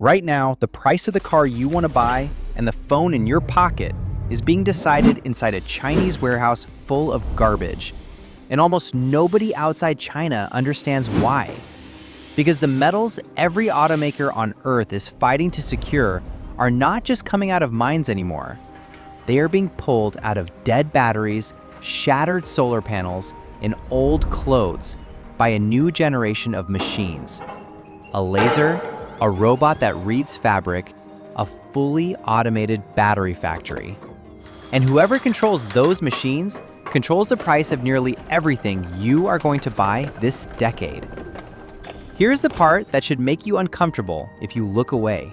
Right now, the price of the car you want to buy and the phone in your pocket is being decided inside a Chinese warehouse full of garbage. And almost nobody outside China understands why. Because the metals every automaker on Earth is fighting to secure are not just coming out of mines anymore. They are being pulled out of dead batteries, shattered solar panels, and old clothes by a new generation of machines. A laser, a robot that reads fabric, a fully automated battery factory. And whoever controls those machines controls the price of nearly everything you are going to buy this decade. Here's the part that should make you uncomfortable if you look away.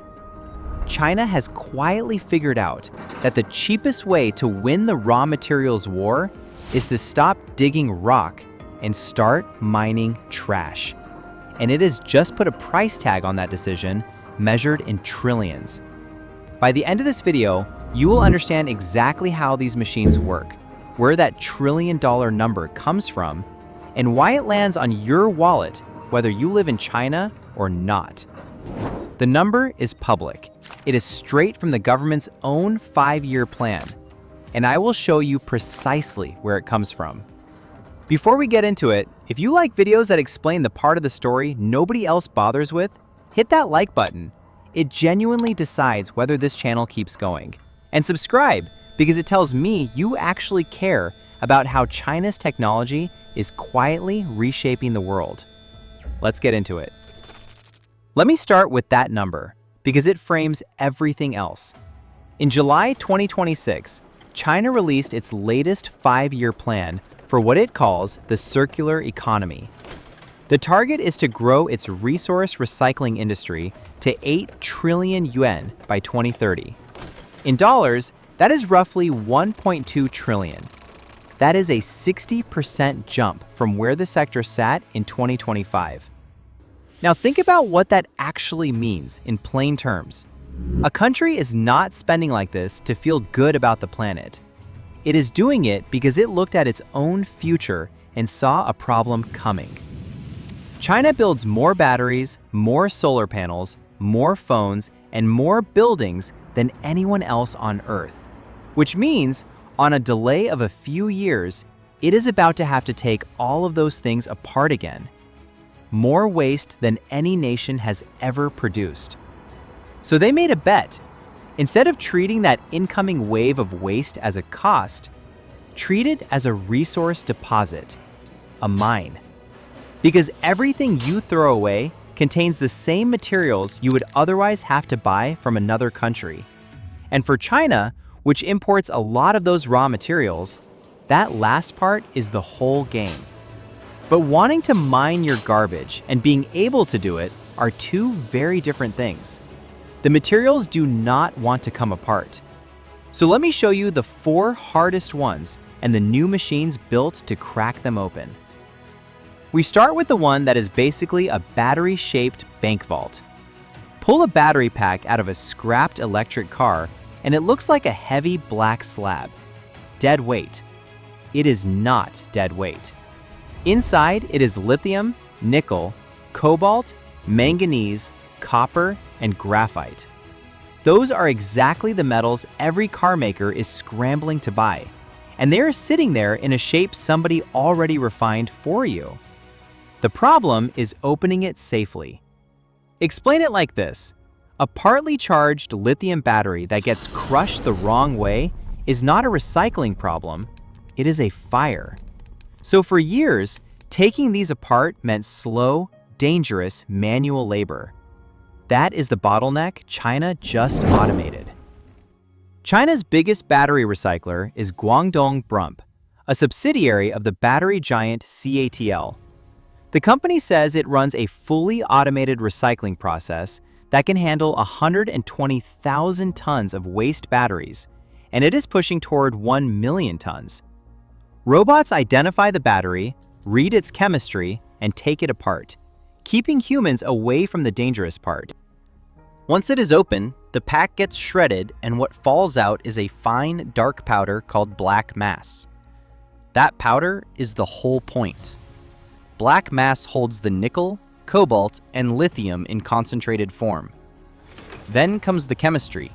China has quietly figured out that the cheapest way to win the raw materials war is to stop digging rock and start mining trash. And it has just put a price tag on that decision, measured in trillions. By the end of this video, you will understand exactly how these machines work, where that trillion-dollar number comes from, and why it lands on your wallet, whether you live in China or not. The number is public. It is straight from the government's own 5-year plan, and I will show you precisely where it comes from. Before we get into it, if you like videos that explain the part of the story nobody else bothers with, hit that like button. It genuinely decides whether this channel keeps going. And subscribe, because it tells me you actually care about how China's technology is quietly reshaping the world. Let's get into it. Let me start with that number, because it frames everything else. In July 2026, China released its latest 5-year plan for what it calls the circular economy. The target is to grow its resource recycling industry to 8 trillion yuan by 2030. In dollars, that is roughly 1.2 trillion. That is a 60% jump from where the sector sat in 2025. Now think about what that actually means in plain terms. A country is not spending like this to feel good about the planet. It is doing it because it looked at its own future and saw a problem coming. China builds more batteries, more solar panels, more phones, and more buildings than anyone else on Earth. Which means, on a delay of a few years, it is about to have to take all of those things apart again. More waste than any nation has ever produced. So they made a bet. Instead of treating that incoming wave of waste as a cost, treat it as a resource deposit, a mine. Because everything you throw away contains the same materials you would otherwise have to buy from another country. And for China, which imports a lot of those raw materials, that last part is the whole game. But wanting to mine your garbage and being able to do it are two very different things. The materials do not want to come apart. So let me show you the 4 hardest ones and the new machines built to crack them open. We start with the one that is basically a battery-shaped bank vault. Pull a battery pack out of a scrapped electric car and it looks like a heavy black slab. Dead weight. It is not dead weight. Inside, it is lithium, nickel, cobalt, manganese, copper, and graphite. Those are exactly the metals every car maker is scrambling to buy, and they are sitting there in a shape somebody already refined for you. The problem is opening it safely. Explain it like this. A partly charged lithium battery that gets crushed the wrong way is not a recycling problem, it is a fire. So for years, taking these apart meant slow, dangerous manual labor. That is the bottleneck China just automated. China's biggest battery recycler is Guangdong Brump, a subsidiary of the battery giant CATL. The company says it runs a fully automated recycling process that can handle 120,000 tons of waste batteries, and it is pushing toward 1 million tons. Robots identify the battery, read its chemistry, and take it apart, keeping humans away from the dangerous part. Once it is open, the pack gets shredded and what falls out is a fine, dark powder called black mass. That powder is the whole point. Black mass holds the nickel, cobalt, and lithium in concentrated form. Then comes the chemistry.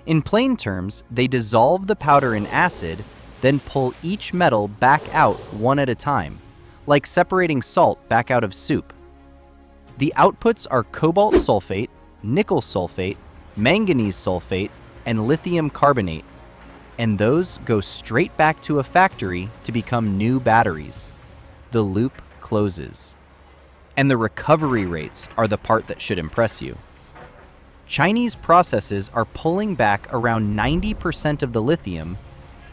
In plain terms, they dissolve the powder in acid, then pull each metal back out one at a time, like separating salt back out of soup. The outputs are cobalt sulfate, nickel sulfate, manganese sulfate, and lithium carbonate, and those go straight back to a factory to become new batteries. The loop closes. And the recovery rates are the part that should impress you. Chinese processes are pulling back around 90% of the lithium,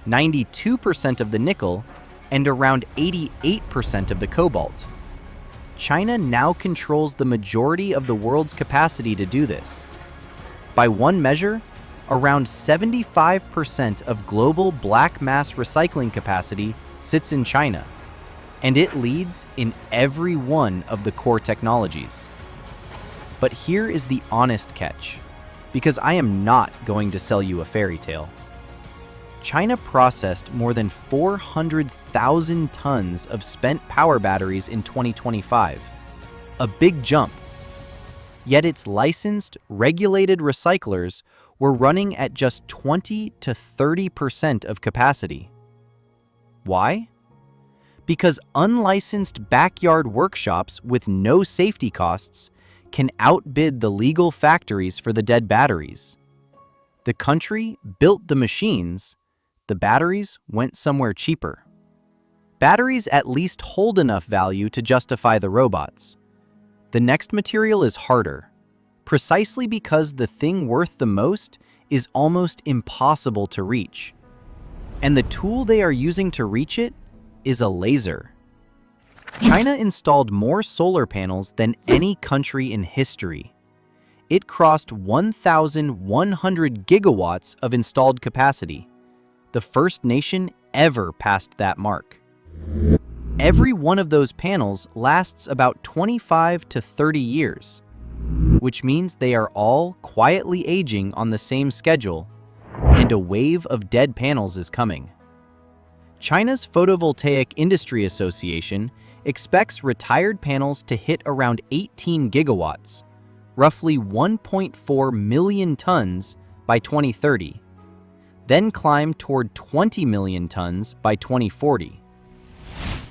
92% of the nickel, and around 88% of the cobalt. China now controls the majority of the world's capacity to do this. By one measure, around 75% of global black mass recycling capacity sits in China, and it leads in every one of the core technologies. But here is the honest catch, because I am not going to sell you a fairy tale. China processed more than 400,000 tons of spent power batteries in 2025, a big jump. Yet its licensed, regulated recyclers were running at just 20 to 30% of capacity. Why? Because unlicensed backyard workshops with no safety costs can outbid the legal factories for the dead batteries. The country built the machines, the batteries went somewhere cheaper. Batteries at least hold enough value to justify the robots. The next material is harder, precisely because the thing worth the most is almost impossible to reach. And the tool they are using to reach it is a laser. China installed more solar panels than any country in history. It crossed 1,100 gigawatts of installed capacity, the first nation ever passed that mark. Every one of those panels lasts about 25 to 30 years, which means they are all quietly aging on the same schedule, and a wave of dead panels is coming. China's Photovoltaic Industry Association expects retired panels to hit around 18 gigawatts, roughly 1.4 million tons by 2030, then climb toward 20 million tons by 2040.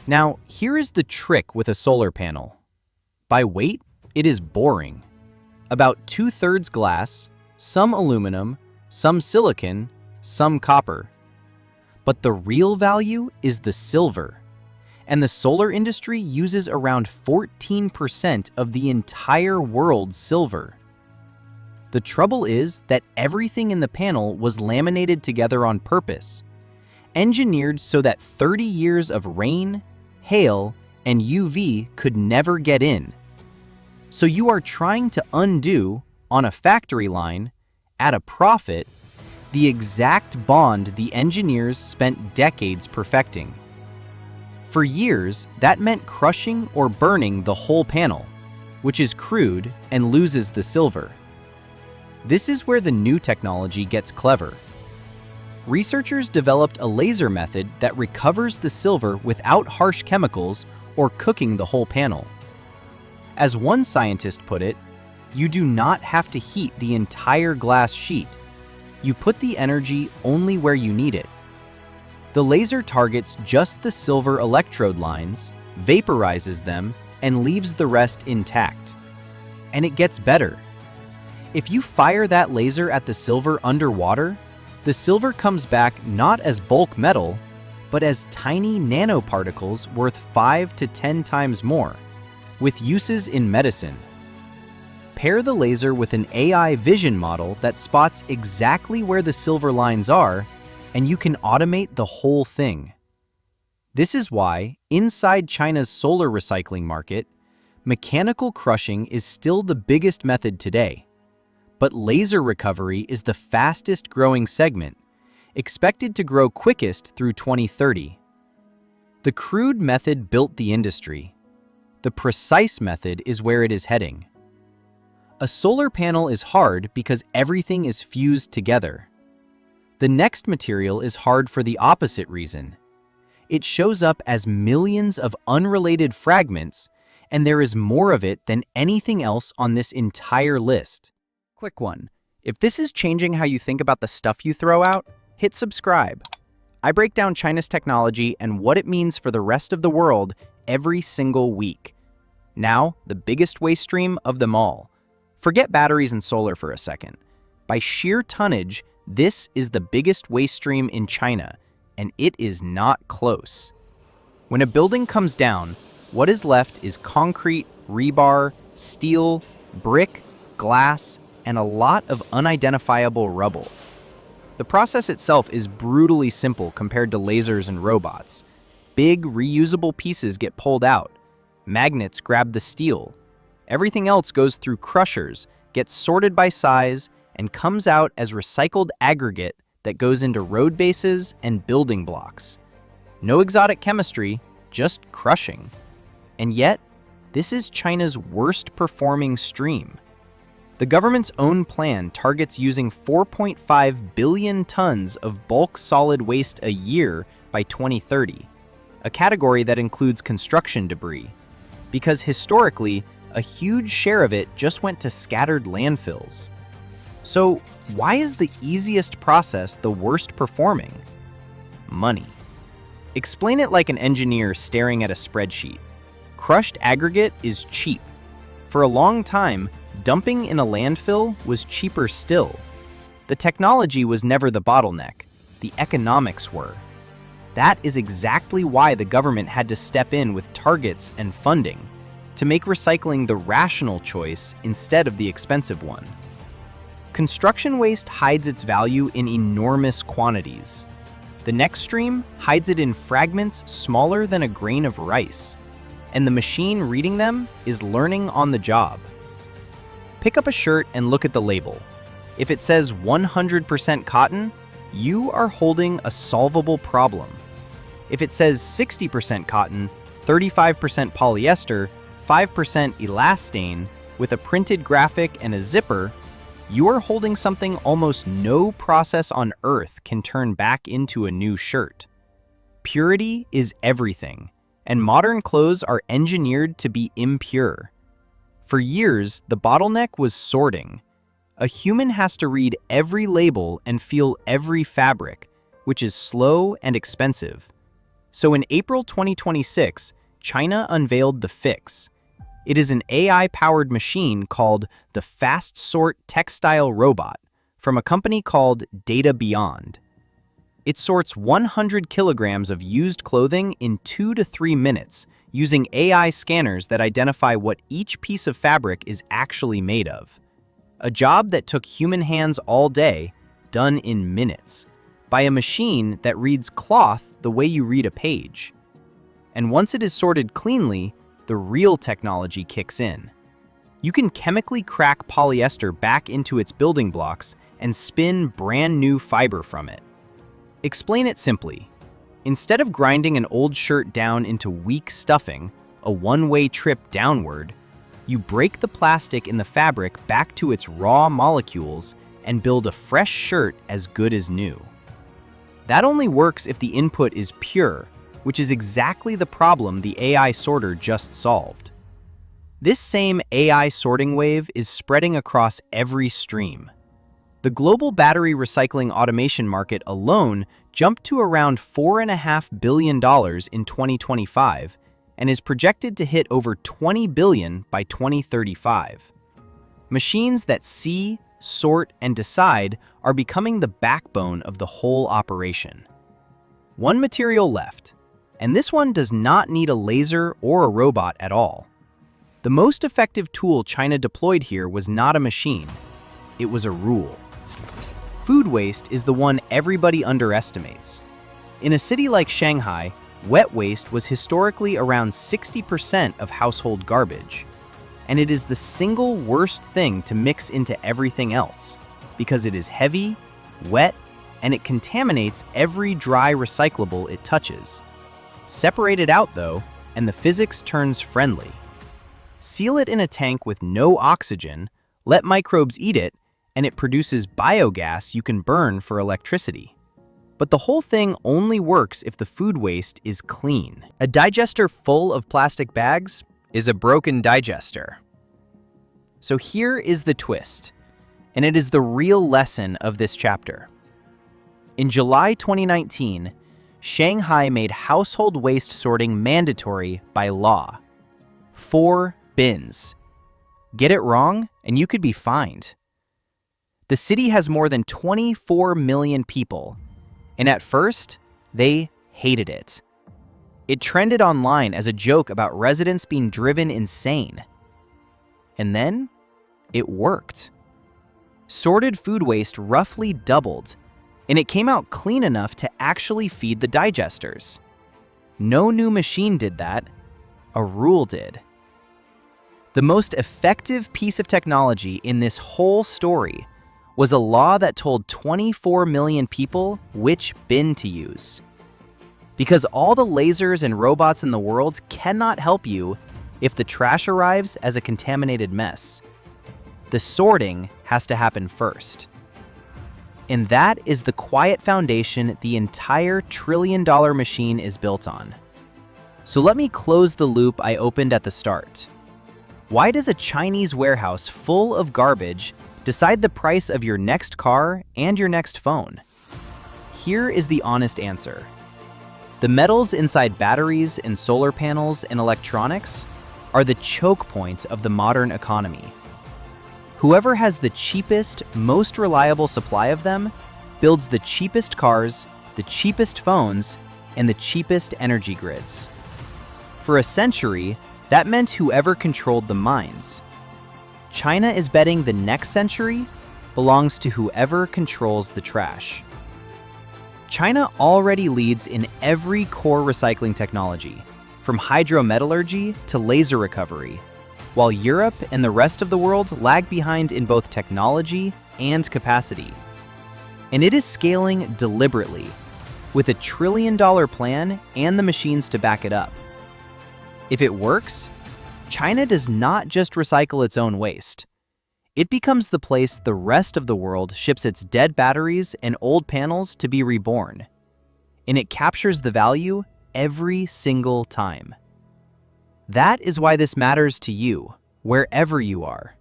Now, here is the trick with a solar panel. By weight, it is boring. About 2/3 glass, some aluminum, some silicon, some copper. But the real value is the silver, and the solar industry uses around 14% of the entire world's silver. The trouble is that everything in the panel was laminated together on purpose, engineered so that 30 years of rain, hail, and UV could never get in. So you are trying to undo, on a factory line, at a profit, the exact bond the engineers spent decades perfecting. For years, that meant crushing or burning the whole panel, which is crude and loses the silver. This is where the new technology gets clever. Researchers developed a laser method that recovers the silver without harsh chemicals or cooking the whole panel. As one scientist put it, you do not have to heat the entire glass sheet. You put the energy only where you need it. The laser targets just the silver electrode lines, vaporizes them, and leaves the rest intact. And it gets better. If you fire that laser at the silver underwater, the silver comes back not as bulk metal, but as tiny nanoparticles worth 5 to 10 times more, with uses in medicine. Pair the laser with an AI vision model that spots exactly where the silver lines are, and you can automate the whole thing. This is why, inside China's solar recycling market, mechanical crushing is still the biggest method today. But laser recovery is the fastest growing segment, expected to grow quickest through 2030. The crude method built the industry. The precise method is where it is heading. A solar panel is hard because everything is fused together. The next material is hard for the opposite reason. It shows up as millions of unrelated fragments, and there is more of it than anything else on this entire list. Quick one. If this is changing how you think about the stuff you throw out, hit subscribe. I break down China's technology and what it means for the rest of the world every single week. Now, the biggest waste stream of them all. Forget batteries and solar for a second. By sheer tonnage, this is the biggest waste stream in China, and it is not close. When a building comes down, what is left is concrete, rebar, steel, brick, glass, and a lot of unidentifiable rubble. The process itself is brutally simple compared to lasers and robots. Big, reusable pieces get pulled out. Magnets grab the steel. Everything else goes through crushers, gets sorted by size, and comes out as recycled aggregate that goes into road bases and building blocks. No exotic chemistry, just crushing. And yet, this is China's worst performing stream. The government's own plan targets using 4.5 billion tons of bulk solid waste a year by 2030, a category that includes construction debris, because historically, a huge share of it just went to scattered landfills. So, why is the easiest process the worst performing? Money. Explain it like an engineer staring at a spreadsheet. Crushed aggregate is cheap. For a long time, dumping in a landfill was cheaper still. The technology was never the bottleneck. The economics were. That is exactly why the government had to step in with targets and funding to make recycling the rational choice instead of the expensive one. Construction waste hides its value in enormous quantities. The next stream hides it in fragments smaller than a grain of rice, and the machine reading them is learning on the job. Pick up a shirt and look at the label. If it says 100% cotton, you are holding a solvable problem. If it says 60% cotton, 35% polyester, 5% elastane, with a printed graphic and a zipper, you are holding something almost no process on Earth can turn back into a new shirt. Purity is everything, and modern clothes are engineered to be impure. For years, the bottleneck was sorting. A human has to read every label and feel every fabric, which is slow and expensive. So in April 2026, China unveiled the fix. It is an AI-powered machine called the FastSort textile robot from a company called DataBeyond. It sorts 100 kilograms of used clothing in 2 to 3 minutes using AI scanners that identify what each piece of fabric is actually made of. A job that took human hands all day, done in minutes, by a machine that reads cloth the way you read a page. And once it is sorted cleanly, the real technology kicks in. You can chemically crack polyester back into its building blocks and spin brand new fiber from it. Explain it simply. Instead of grinding an old shirt down into weak stuffing, a one-way trip downward, you break the plastic in the fabric back to its raw molecules and build a fresh shirt as good as new. That only works if the input is pure, which is exactly the problem the AI sorter just solved. This same AI sorting wave is spreading across every stream. The global battery recycling automation market alone jumped to around $4.5 billion in 2025 and is projected to hit over $20 billion by 2035. Machines that see, sort, and decide are becoming the backbone of the whole operation. One material left, and this one does not need a laser or a robot at all. The most effective tool China deployed here was not a machine, it was a rule. Food waste is the one everybody underestimates. In a city like Shanghai, wet waste was historically around 60% of household garbage. And it is the single worst thing to mix into everything else, because it is heavy, wet, and it contaminates every dry recyclable it touches. Separate it out though, and the physics turns friendly. Seal it in a tank with no oxygen, let microbes eat it, and it produces biogas you can burn for electricity. But the whole thing only works if the food waste is clean. A digester full of plastic bags is a broken digester. So here is the twist. and it is the real lesson of this chapter. In July 2019, Shanghai made household waste sorting mandatory by law. 4 bins. Get it wrong, and you could be fined. The city has more than 24 million people, and at first, they hated it. It trended online as a joke about residents being driven insane. And then, it worked. Sorted food waste roughly doubled, and it came out clean enough to actually feed the digesters. No new machine did that, a rule did. The most effective piece of technology in this whole story was a law that told 24 million people which bin to use. Because all the lasers and robots in the world cannot help you if the trash arrives as a contaminated mess. The sorting has to happen first. And that is the quiet foundation the entire trillion-dollar machine is built on. So let me close the loop I opened at the start. Why does a Chinese warehouse full of garbage decide the price of your next car and your next phone? Here is the honest answer. The metals inside batteries and solar panels and electronics are the choke points of the modern economy. Whoever has the cheapest, most reliable supply of them builds the cheapest cars, the cheapest phones, and the cheapest energy grids. For a century, that meant whoever controlled the mines. China is betting the next century belongs to whoever controls the trash. China already leads in every core recycling technology, from hydrometallurgy to laser recovery, while Europe and the rest of the world lag behind in both technology and capacity. And it is scaling deliberately, with a $1 trillion plan and the machines to back it up. If it works, China does not just recycle its own waste. It becomes the place the rest of the world ships its dead batteries and old panels to be reborn. And it captures the value every single time. That is why this matters to you, wherever you are.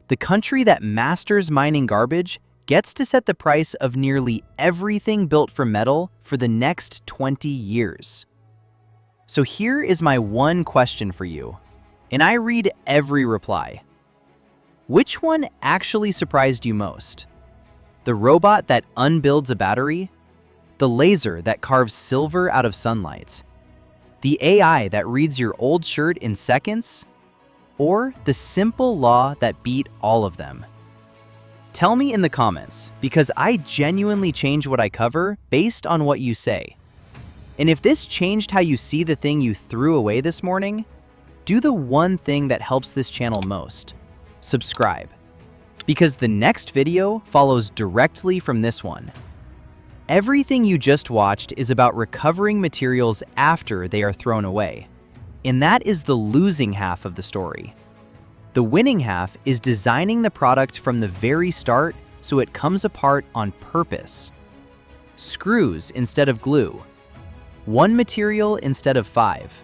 The country that masters mining garbage gets to set the price of nearly everything built from metal for the next 20 years. So here is my one question for you, and I read every reply. Which one actually surprised you most? The robot that unbuilds a battery? The laser that carves silver out of sunlight? The AI that reads your old shirt in seconds? Or the simple law that beat all of them? Tell me in the comments, because I genuinely change what I cover based on what you say. And if this changed how you see the thing you threw away this morning, do the one thing that helps this channel most. Subscribe. Because the next video follows directly from this one. Everything you just watched is about recovering materials after they are thrown away. And that is the losing half of the story. The winning half is designing the product from the very start so it comes apart on purpose. Screws instead of glue. One material instead of 5.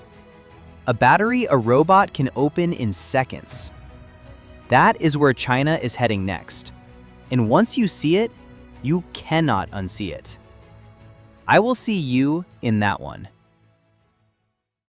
A battery a robot can open in seconds. That is where China is heading next. And once you see it, you cannot unsee it. I will see you in that one.